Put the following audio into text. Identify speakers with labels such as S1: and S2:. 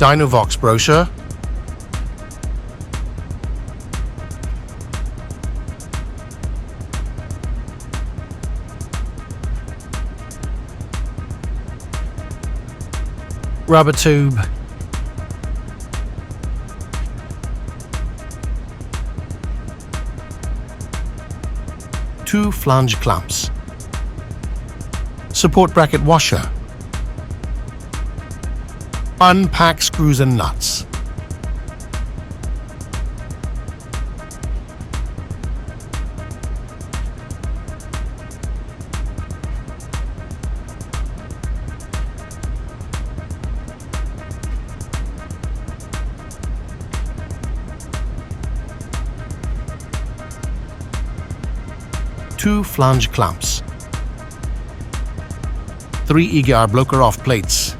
S1: DynoVox brochure, rubber tube, two flange clamps, support bracket washer, unpack screws and nuts, two flange clamps, three EGR blocker off plates,